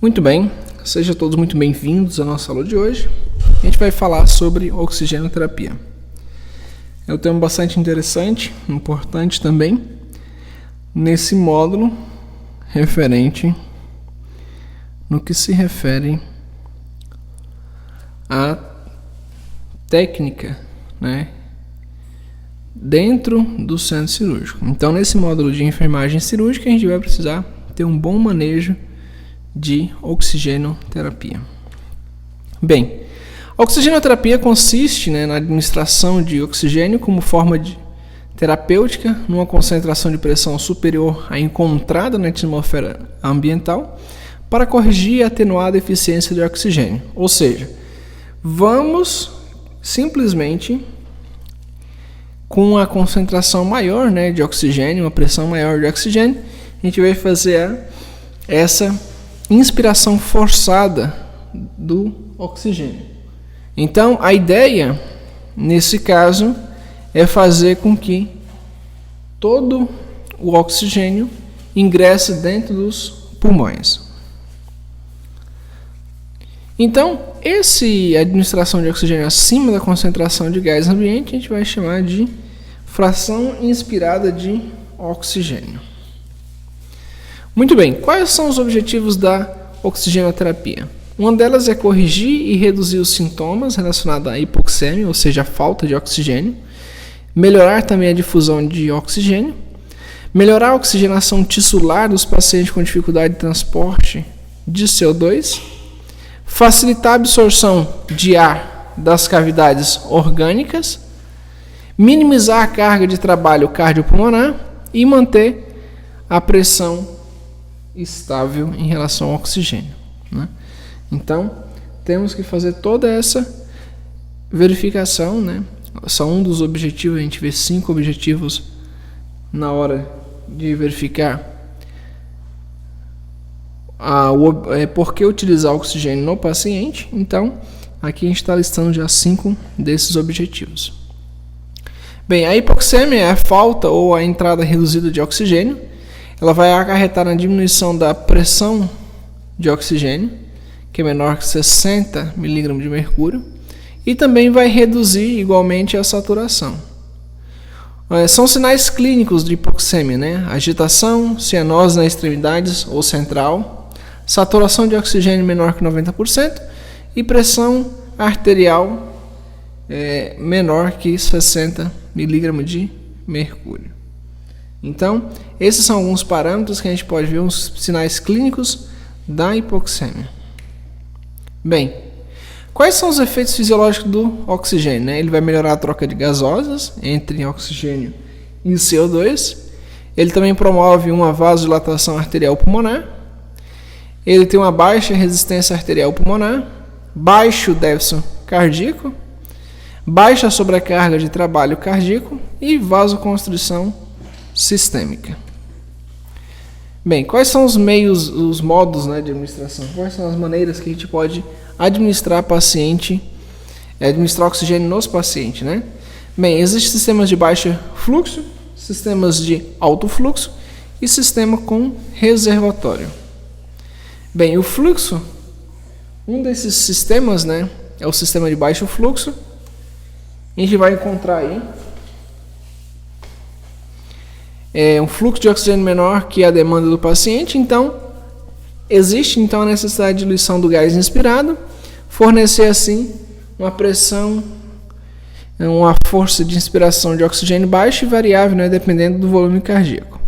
Muito bem, sejam todos muito bem-vindos à nossa aula de hoje. A gente vai falar sobre oxigenoterapia. É um tema bastante interessante, importante também, nesse módulo referente no que se refere à técnica, dentro do centro cirúrgico. Então, nesse módulo de enfermagem cirúrgica, a gente vai precisar ter um bom manejo de oxigenoterapia. Bem, a oxigenoterapia consiste na administração de oxigênio como forma terapêutica numa concentração de pressão superior à encontrada na atmosfera ambiental para corrigir e atenuar a deficiência de oxigênio. Ou seja, vamos simplesmente com a concentração maior de oxigênio, uma pressão maior de oxigênio, a gente vai fazer essa inspiração forçada do oxigênio. Então, a ideia, nesse caso, é fazer com que todo o oxigênio ingresse dentro dos pulmões. Então, essa administração de oxigênio acima da concentração de gás ambiente, a gente vai chamar de fração inspirada de oxigênio. Muito bem, quais são os objetivos da oxigenoterapia? Uma delas é corrigir e reduzir os sintomas relacionados à hipoxêmia, ou seja, a falta de oxigênio, melhorar também a difusão de oxigênio, melhorar a oxigenação tissular dos pacientes com dificuldade de transporte de CO2, facilitar a absorção de ar das cavidades orgânicas, minimizar a carga de trabalho cardiopulmonar e manter a pressão estável em relação ao oxigênio. Então, temos que fazer toda essa verificação. Só um dos objetivos, a gente vê 5 objetivos na hora de verificar por que utilizar oxigênio no paciente. Então, aqui a gente está listando já 5 desses objetivos. Bem, a hipoxêmia é a falta ou a entrada reduzida de oxigênio. Ela vai acarretar na diminuição da pressão de oxigênio, que é menor que 60 mg de mercúrio, e também vai reduzir igualmente a saturação. São sinais clínicos de hipoxêmia, agitação, cianose nas extremidades ou central, saturação de oxigênio menor que 90% e pressão arterial menor que 60 mg de mercúrio. Então, esses são alguns parâmetros que a gente pode ver, os sinais clínicos da hipoxêmia. Bem, quais são os efeitos fisiológicos do oxigênio? Ele vai melhorar a troca de gasosas entre oxigênio e CO2. Ele também promove uma vasodilatação arterial pulmonar. Ele tem uma baixa resistência arterial pulmonar, baixo déficit cardíaco, baixa sobrecarga de trabalho cardíaco e vasoconstrição sistêmica. Bem, quais são os meios, os modos de administração? Quais são as maneiras que a gente pode administrar oxigênio nos pacientes? Bem, existem sistemas de baixo fluxo, sistemas de alto fluxo e sistema com reservatório. Bem, o fluxo, um desses sistemas, é o sistema de baixo fluxo. A gente vai encontrar aí um fluxo de oxigênio menor que a demanda do paciente. Então, existe a necessidade de diluição do gás inspirado, fornecer assim uma pressão, uma força de inspiração de oxigênio baixa e variável, dependendo do volume cardíaco.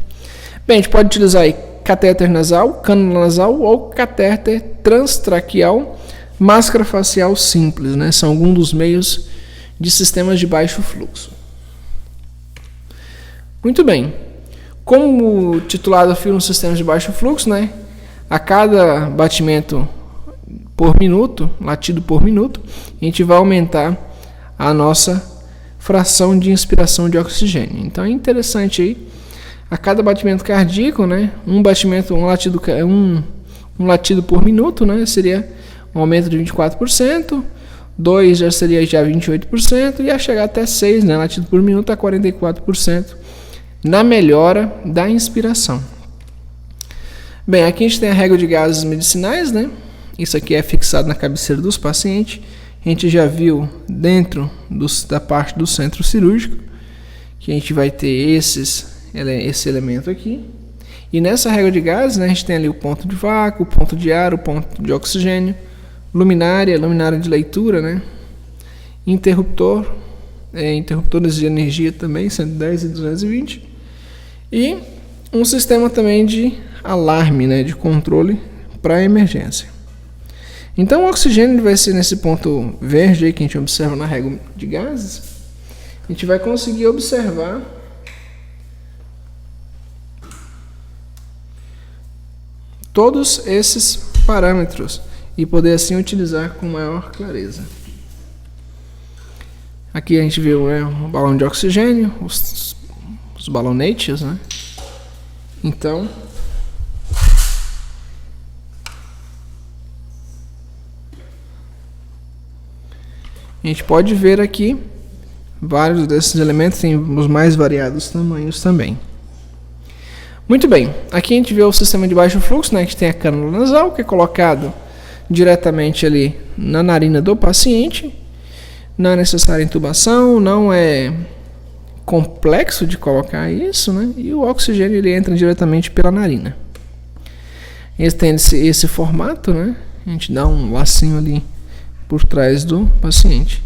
Bem, a gente pode utilizar aí catéter nasal, cânula nasal ou catéter transtraqueal, máscara facial simples, São alguns dos meios de sistemas de baixo fluxo. Muito bem. Como titulado afirma os sistemas de baixo fluxo, a cada batimento por minuto, latido por minuto, a gente vai aumentar a nossa fração de inspiração de oxigênio. Então é interessante aí, a cada batimento cardíaco, um latido por minuto, seria um aumento de 24%, 2 já seria 28%, e a chegar até 6, latido por minuto, a 44%. Na melhora da inspiração. Bem, aqui a gente tem a régua de gases medicinais, né? Isso aqui é fixado na cabeceira dos pacientes. A gente já viu dentro da parte do centro cirúrgico que a gente vai ter esse elemento aqui. E nessa régua de gases, né, a gente tem ali o ponto de vácuo, o ponto de ar, o ponto de oxigênio, luminária de leitura, né? Interruptor, interruptores de energia também, 110 e 220. E um sistema também de alarme, né, de controle para emergência. Então o oxigênio vai ser nesse ponto verde aí que a gente observa na régua de gases. A gente vai conseguir observar todos esses parâmetros e poder assim utilizar com maior clareza. Aqui a gente viu, né, o balão de oxigênio, os balonetes, né? Então, a gente pode ver aqui vários desses elementos, tem os mais variados tamanhos também. Muito bem, aqui a gente vê o sistema de baixo fluxo, né? A gente tem a cânula nasal, que é colocado diretamente ali na narina do paciente. Não é necessária intubação, não é complexo de colocar isso, né? E o oxigênio ele entra diretamente pela narina. Esse tem esse formato, né? A gente dá um lacinho ali por trás do paciente.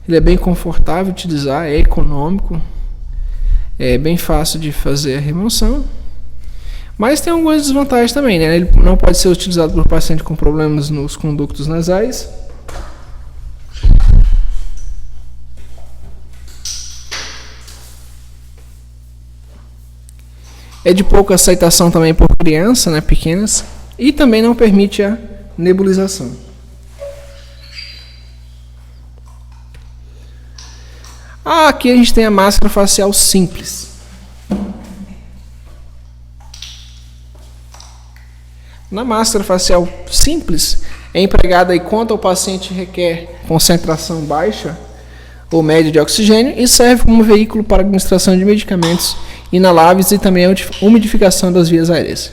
Ele é bem confortável de utilizar, é econômico, é bem fácil de fazer a remoção. Mas tem algumas desvantagens também, né? Ele não pode ser utilizado por paciente com problemas nos condutos nasais. É de pouca aceitação também por crianças, né, pequenas. E também não permite a nebulização. Aqui a gente tem a máscara facial simples. Na máscara facial simples, é empregada enquanto o paciente requer concentração baixa ou média de oxigênio e serve como veículo para administração de medicamentos inaláveis e também a umidificação das vias aéreas.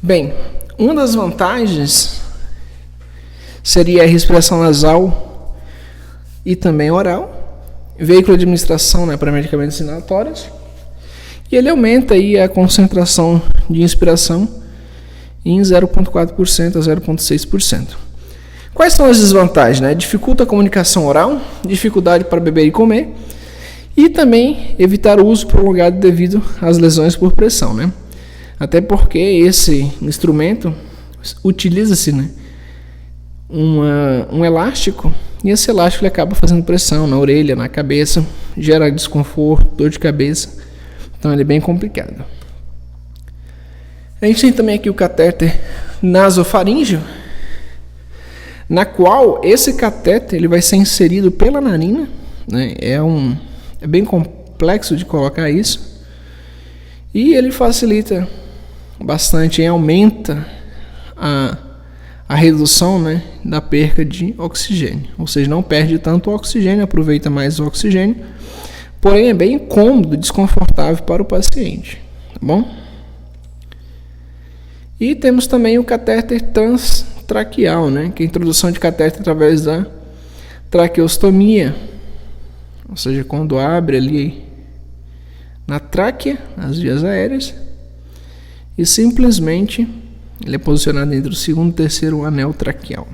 Bem, uma das vantagens seria a respiração nasal e também oral, veículo de administração, né, para medicamentos inalatórios, e ele aumenta aí a concentração de inspiração em 0,4% a 0,6%. Quais são as desvantagens? Né? Dificulta a comunicação oral, dificuldade para beber e comer, e também evitar o uso prolongado devido às lesões por pressão, né? Até porque esse instrumento utiliza-se, né, um elástico, e esse elástico ele acaba fazendo pressão na orelha, na cabeça, gera desconforto, dor de cabeça, então ele é bem complicado. A gente tem também aqui o catéter nasofaríngeo, na qual esse catéter ele vai ser inserido pela narina, né, é bem complexo de colocar isso, e ele facilita bastante, aumenta a redução, né, da perca de oxigênio, ou seja, não perde tanto oxigênio, aproveita mais o oxigênio, porém é bem cômodo, desconfortável para o paciente, tá bom? E temos também o catéter transtraqueal, né, que é a introdução de catéter através da traqueostomia, ou seja, quando abre ali na tráquea, as vias aéreas, e simplesmente ele é posicionado entre o segundo e terceiro anel traqueal.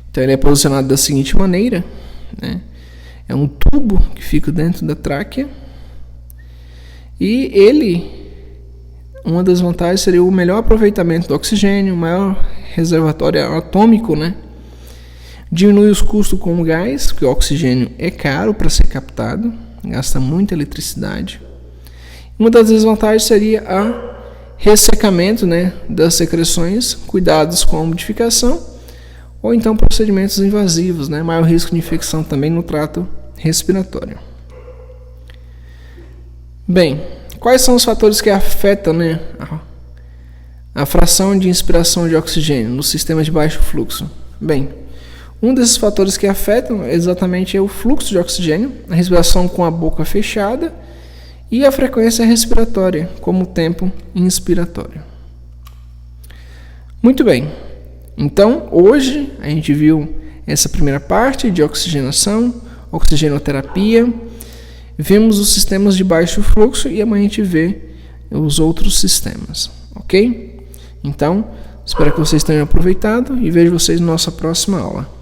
Então ele é posicionado da seguinte maneira, né? É um tubo que fica dentro da tráquea e uma das vantagens seria o melhor aproveitamento do oxigênio, o maior reservatório atômico, né? Diminui os custos com o gás, porque o oxigênio é caro para ser captado, gasta muita eletricidade. Uma das desvantagens seria o ressecamento, né, das secreções, cuidados com a umidificação, ou então procedimentos invasivos, né? Maior risco de infecção também no trato respiratório. Bem, quais são os fatores que afetam, né, a fração de inspiração de oxigênio no sistema de baixo fluxo? Bem, um desses fatores que afetam exatamente é o fluxo de oxigênio, a respiração com a boca fechada e a frequência respiratória, como o tempo inspiratório. Muito bem, então hoje a gente viu essa primeira parte de oxigenação, oxigenoterapia, vimos os sistemas de baixo fluxo e amanhã a gente vê os outros sistemas, ok? Então, espero que vocês tenham aproveitado e vejo vocês na nossa próxima aula.